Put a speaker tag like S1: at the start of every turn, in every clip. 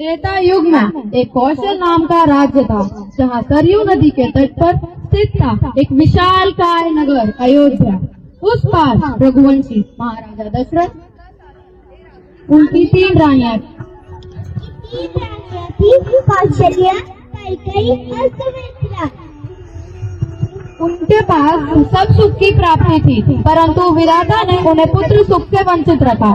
S1: त्रेता युग में एक कौशल नाम का राज्य था, जहाँ सरयू नदी के तट पर स्थित था एक विशालकाय नगर अयोध्या। उस पार रघुवंशी महाराजा दशरथ, उनकी 3 रानियां
S2: थी, कौशल्या, कैकेयी और सुमित्रा।
S1: उनके पास सब सुख की प्राप्ति थी, परंतु विधाता ने उन्हें पुत्र सुख से वंचित रखा।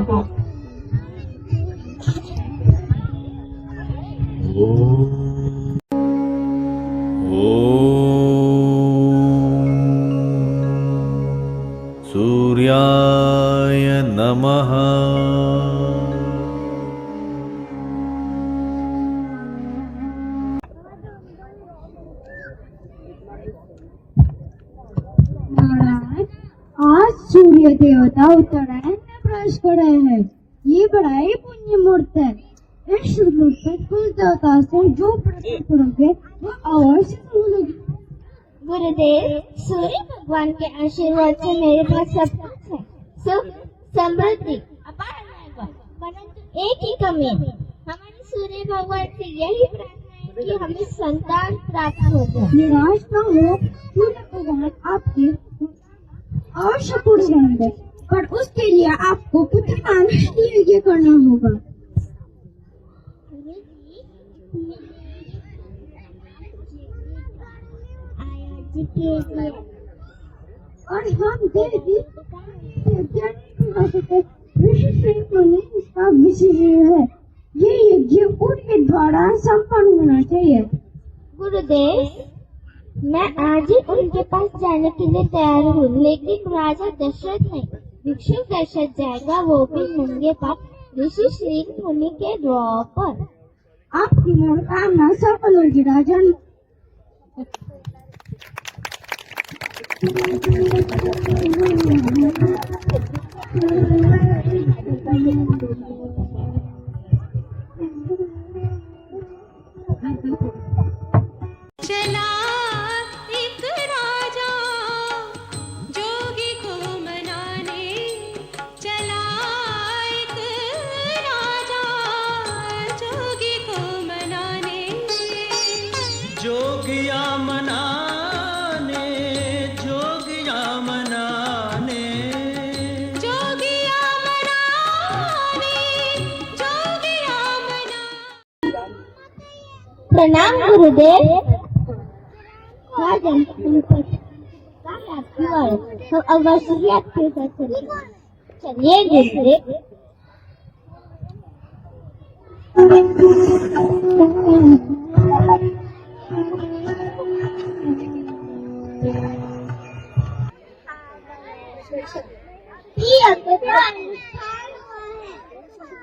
S3: सूर्याय नमः।
S2: आज सूर्य देवता उत्तरायण में प्रवेश कर रहे हैं। ये बड़ा ही पुण्य मुहूर्त है। इस मुहूर्त में कुल देवता से जो प्रार्थना करोगे वो अवश्य मिलेगी। गुरुदेव, सूर्य भगवान के आशीर्वाद से मेरे पास सब कुछ है, सुख, समृद्धि, अपार रहेगा। परंतु एक ही कमी है, हमारे सूर्य भगवान से यही प्रार्थना है कि हमें संतान प्राप्त हो जाए। निराश न हो, सूर्य भगवान आपके अवश्य पूर्ण करेंगे, पर उसके लिए आपको पुत्रदान यज्ञ करना होगा। और हम देवी ऋषि श्री मुनि इसका विशेष है। ये यज्ञ उनके द्वारा संपन्न होना चाहिए। गुरुदेव, मैं आज ही उनके पास जाने के लिए तैयार हूँ, लेकिन राजा दशरथ नहीं, भिक्षु दशरथ जाएगा, वो भी नंगे पाँव ऋषि श्री मुनि के द्वार पर। आपकी मनोकामना सफल होगी राजन।
S4: चला एक राजा जोगी को मनाने, चला एक राजा जोगी को मनाने।
S3: जोगिया मनाने, जोगिया मनाने,
S4: जोगिया मनाने, जोगिया मनाने।
S2: प्रणाम गुरुदेव। हाँ जनपद आपकी बात, हम अवश्य ही आपके साथ चलेंगे। चलिए गुरुदेव।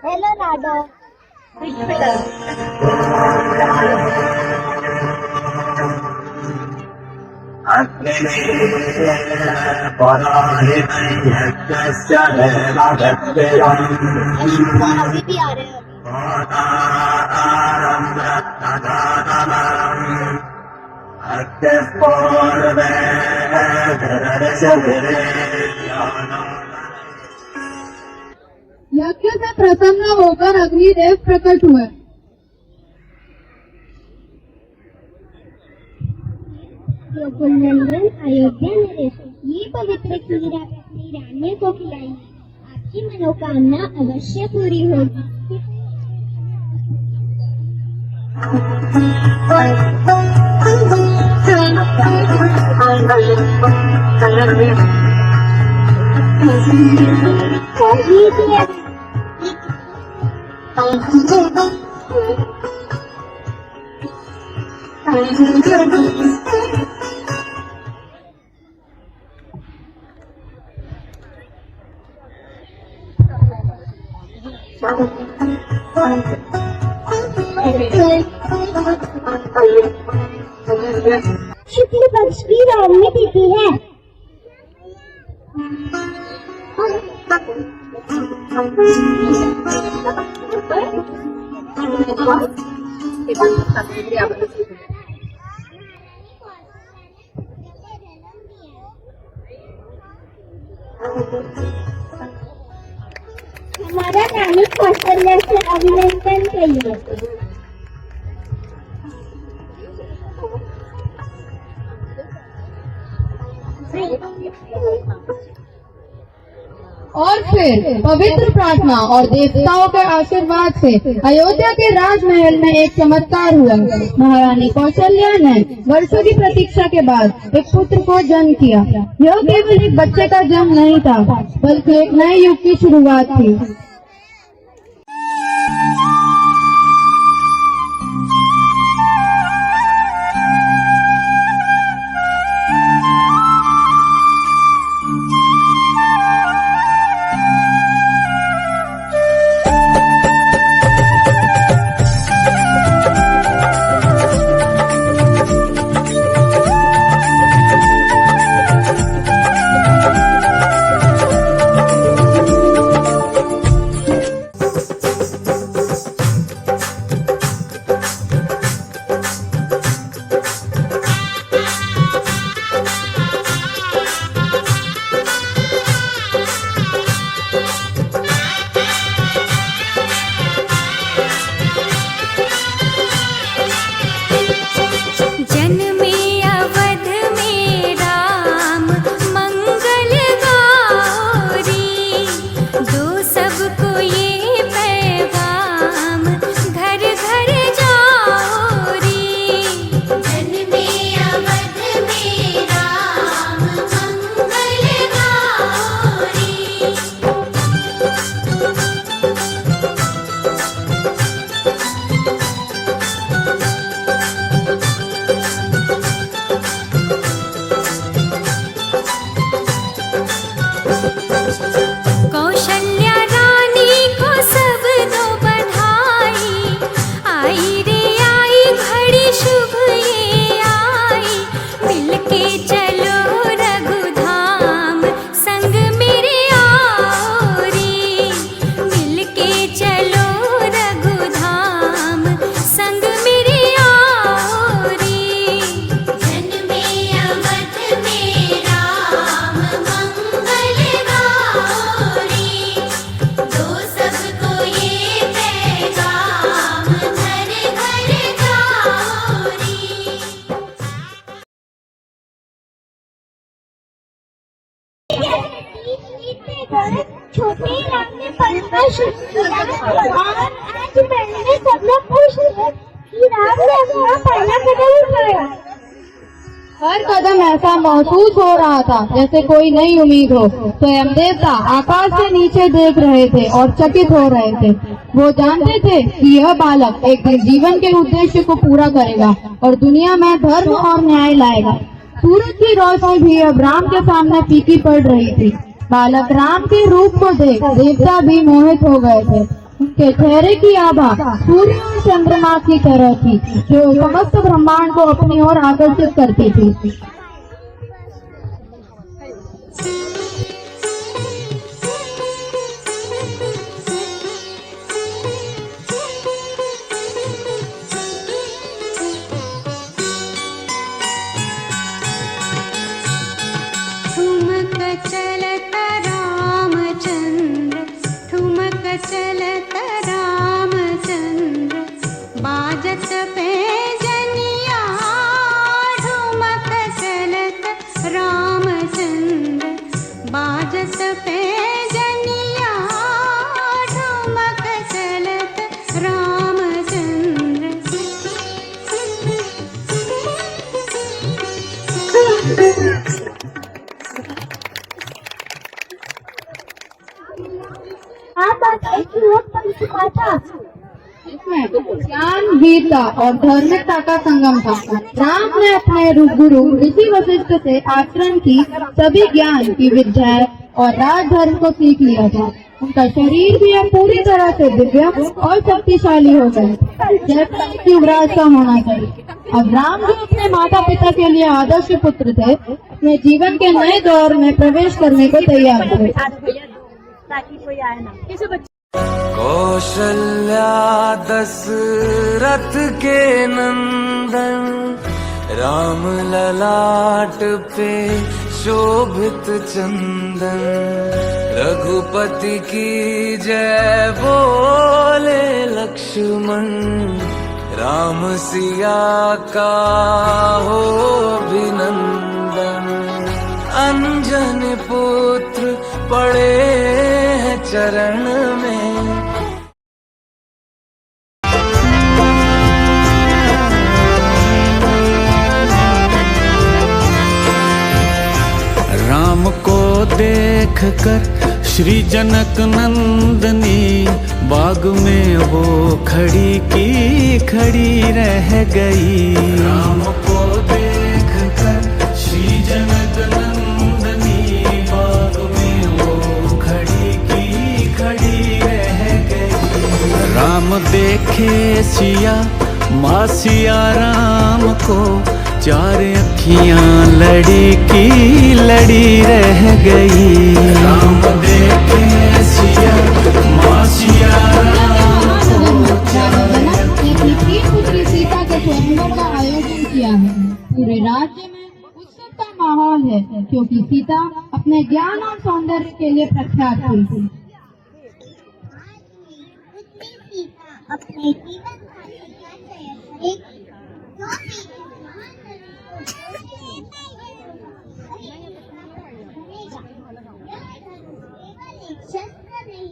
S2: हेलो राधा। अभी भी आ रहे हैं।
S1: यज्ञ से प्रसन्न होकर अग्निदेव प्रकट हुए।
S2: नंदन अयोध्या नरेश, ये पवित्र खीर आप अपनी रानियों को खिलाइए, आपकी मनोकामना अवश्य पूरी होगी। शुक्ल पक्ष की रानी तिथि है। हमारा रानी कौशल्या से अभिनंदन करिए।
S1: और फिर पवित्र प्रार्थना और देवताओं के आशीर्वाद से अयोध्या के राजमहल में एक चमत्कार हुआ। महारानी कौशल्या ने वर्षों की प्रतीक्षा के बाद एक पुत्र को जन्म किया। यह केवल एक बच्चे का जन्म नहीं था, बल्कि एक नए युग की शुरुआत थी।
S2: छोटे राम ने पढ़ना शुरू किया और आज मैंने सब लोग खुश है कि राम ने अपना पहला कदम उठाया।
S1: हर कदम ऐसा महसूस हो रहा था जैसे कोई नई उम्मीद हो। स्वयं देवता आकाश से नीचे देख रहे थे और चकित हो रहे थे। वो जानते थे कि यह बालक एक दिन जीवन के उद्देश्य को पूरा करेगा और दुनिया में धर्म और न्याय लाएगा। सूरज की रोशनी भी अब राम के सामने फीकी पड़ रही थी। बालक राम के रूप को देख देवता भी मोहित हो गए थे। उनके चेहरे की आभा सूर्य और चंद्रमा की तरह थी, जो समस्त ब्रह्मांड को अपनी ओर आकर्षित करती थी।
S4: चलत रामचंद्र बाजत पैजनिया ठुमक चलत रामचंद्र बाजत पैजनिया ठुमक चलत रामचंद्र।
S1: इसमें ज्ञान, वीरता और धार्मिकता का संगम था। राम ने अपने गुरु ऋषि वशिष्ठ से आचरण की सभी ज्ञान की विद्याएं और राजधर्म को सीख लिया था। उनका शरीर भी अब पूरी तरह से दिव्य और शक्तिशाली हो गए, जैसा युवराज का होना चाहिए। अब राम जो अपने माता पिता के लिए आदर्श पुत्र थे, अपने जीवन के नए दौर में प्रवेश करने को तैयार थे।
S3: कौशल्या दशरथ के नंदन राम ललाट पे शोभित चंदन। रघुपति की जय बोले लक्ष्मण राम सिया का हो अभिनंदन। अंजन पुत्र पड़े हैं चरण में। राम को देख कर श्री जनक नंदनी बाग में वो खड़ी की खड़ी रह गई। राम को देख कर श्री जनक नंदनी बाग में वो खड़ी की खड़ी रह गई। राम देखे सिया माँ सिया राम को चार अखियां लड़ी की लड़ी रह गई। राम देखे सिया माँ सिया राम को
S1: अपनी तीन पुत्री सीता के स्वयंवर का आयोजन किया है। पूरे राज्य में उत्सव का माहौल है क्योंकि सीता अपने ज्ञान और सौंदर्य के लिए प्रख्यात हुई थी।
S2: अपने जीवन का चयन करेगी जो भी शस्त्र नहीं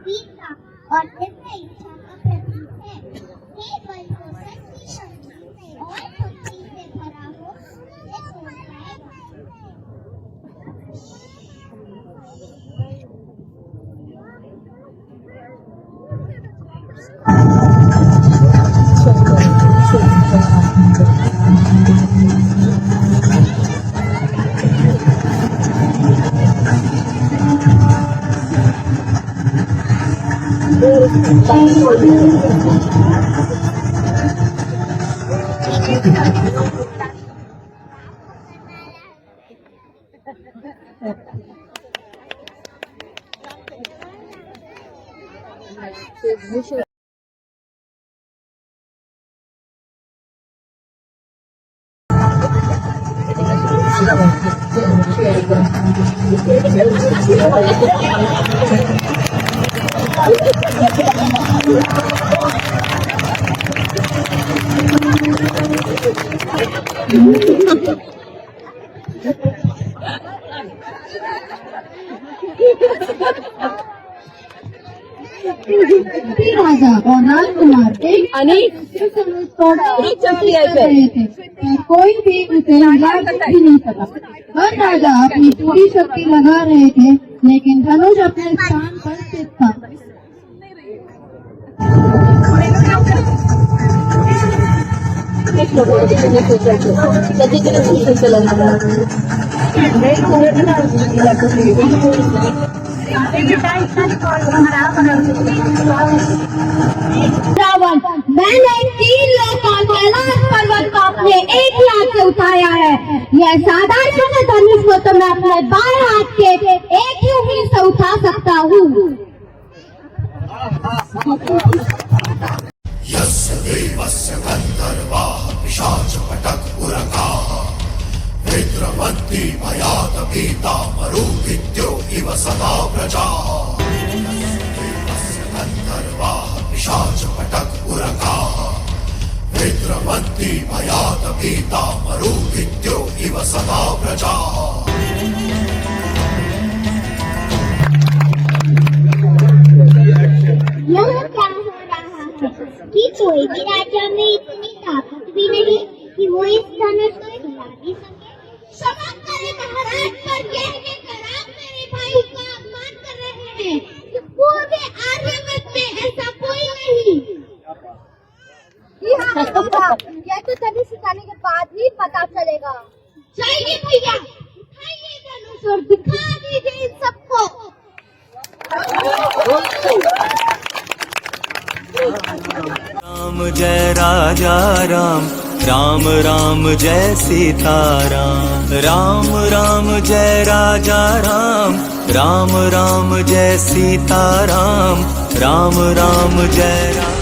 S2: वीरता और दिव्य इच्छा का प्रतीक है। केवल जो सच्ची शक्ति और भक्ति से भरा हो उसे बोलता है।
S1: राजा और राजकुमार एक दूसरे से रहे थे और कोई भी उसे हरा भी नहीं सका। हर राजा अपनी पूरी शक्ति लगा रहे थे लेकिन धनुष अपने स्थान पर स्थित था।
S2: रावण, मैंने 3 लोगों कैलाश पर्वत को अपने एक ही हाथ से उठाया है। यह साधारण धनुष को तो मैं अपने बाएं हाथ के एक ही उंगली से उठा सकता हूँ।
S5: यस्य देवस्य गन्धर्वाः पिशाचपटकपुरकाः विद्रवन्ति भयात् पीतामरुभिद्यो इव सदा प्रजाः। देवस्य गन्धर्वाः पिशाचपटकपुरकाः विद्रवन्ति भयात् पीतामरुभिद्यो इव सदा प्रजाः।
S2: यह क्या हो रहा है कि कोई भी राजा में इतनी ताकत भी नहीं कि वो इस धनुष को हिला भी सके। क्षमा करें महाराज, पर कहने का आप मेरे भाई का अपमान कर रहे हैं। पूरे आर्यवर्त में ऐसा कोई नहीं। यह तो धनुष उठाने के बाद ही पता चलेगा। जाइए भैया, उठाइए धनुष और दिखा दीजिए इन सबको।
S3: राम जय राजा राम, राम राम जय सीताराम। राम राम जय राजा राम, राम राम जय सीताराम। राम राम जय राम।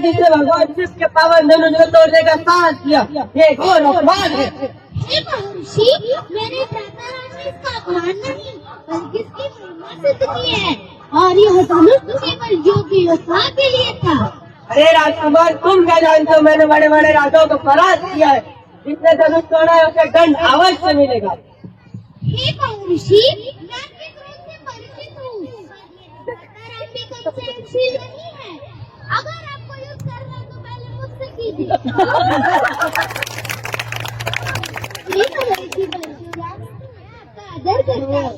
S6: जिसने भगवान शिव के पावन धनुष को तोड़ने का साहस किया, ये घोर अपमान है।
S2: हे महर्षि, मैंने प्रातः में इसका अपमान नहीं बल्कि इसकी महिमा सिद्ध की है, और यह धनुष तो केवल योगी योद्धा के लिए था।
S6: अरे राजकुमार, तुम क्या जानते हो? मैंने बड़े बड़े राजाओं को परास्त किया है। जिसने धनुष तोड़ा है उसे दंड अवश्य मिलेगा।
S2: हे महर्षि, मैं आपके क्रोध से परिचित हूँ। प्रातः भी कंचनशील नहीं है। अगर आपको युद्ध करना तो पहले मुझसे कीजिए। हे महर्षि परशुराम, मैं आपका आदर करता हूँ।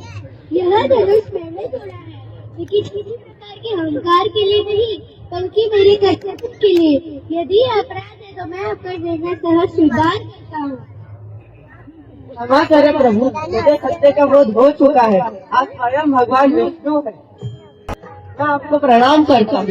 S2: यह धनुष मैंने तोड़ा है, लेकिन किसी प्रकार के अहंकार के लिए नहीं बल्कि मेरे कर्तव्य के लिए। यदि अपराध है तो मैं आपका निर्णय सहज स्वीकार करता हूँ।
S6: क्षमा करें प्रभु, मुझे सत्य का बोध हो चुका है। आप स्वयं भगवान विष्णु है। मैं आपको प्रणाम करता हूँ।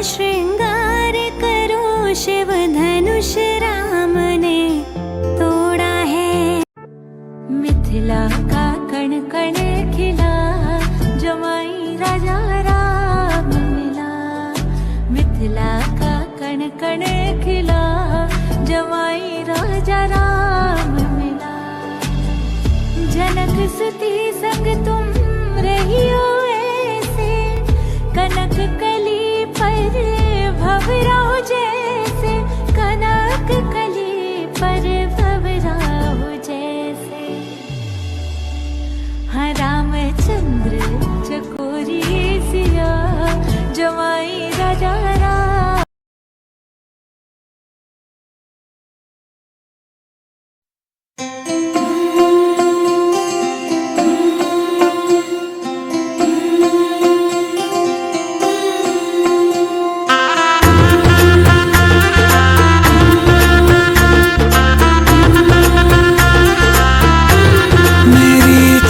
S7: श्रृंगार करो, शिव धनुष राम ने तोड़ा है। मिथिला का कण कण खिला, जमाई राजा राम मिला। मिथिला का कण कण खिला, जमाई राजा राम मिला। जनक सुती संग तुम रहियो ऐसे, कनक कली पर भवराहो जैसे, कनक कली पर भवराहो जैसे। हाँ रामचंद्र चकोरी सिया, जमाई राजा राम।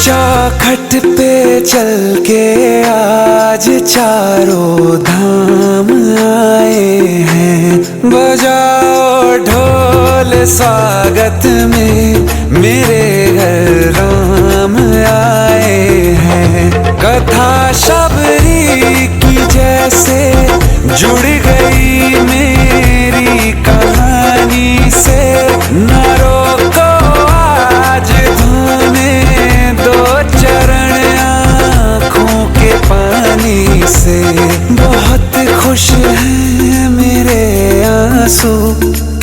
S3: चौखट पे चल के आज चारों धाम आए हैं। बजाओ ढोल स्वागत में, मेरे घर राम आए हैं। कथा शबरी की जैसे जुड़ गई मेरी कहानी से। न रोको आज धोने दो चरण आँखों के पानी से। बहुत खुश हैं मेरे आंसू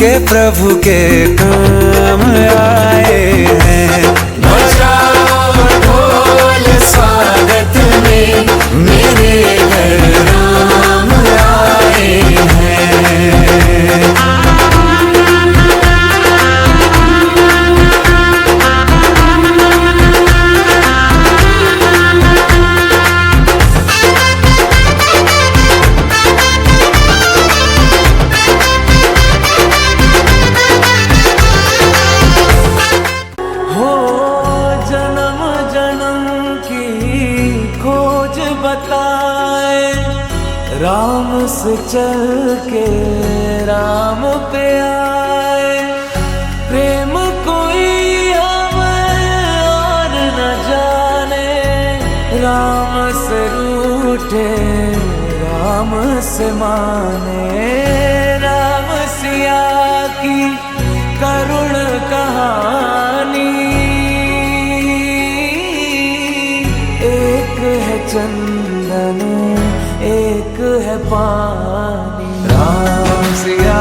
S3: के प्रभु के काम आए हैं। बजाओ ढोल स्वागत में, मेरे घर राम आए हैं। राम से चल के राम पे आए। प्रेम कोई हमें और न जाने, राम से रूठे राम से माने। राम सिया की करुण कहानी, एक है चंदन एक है पानी। राम सिया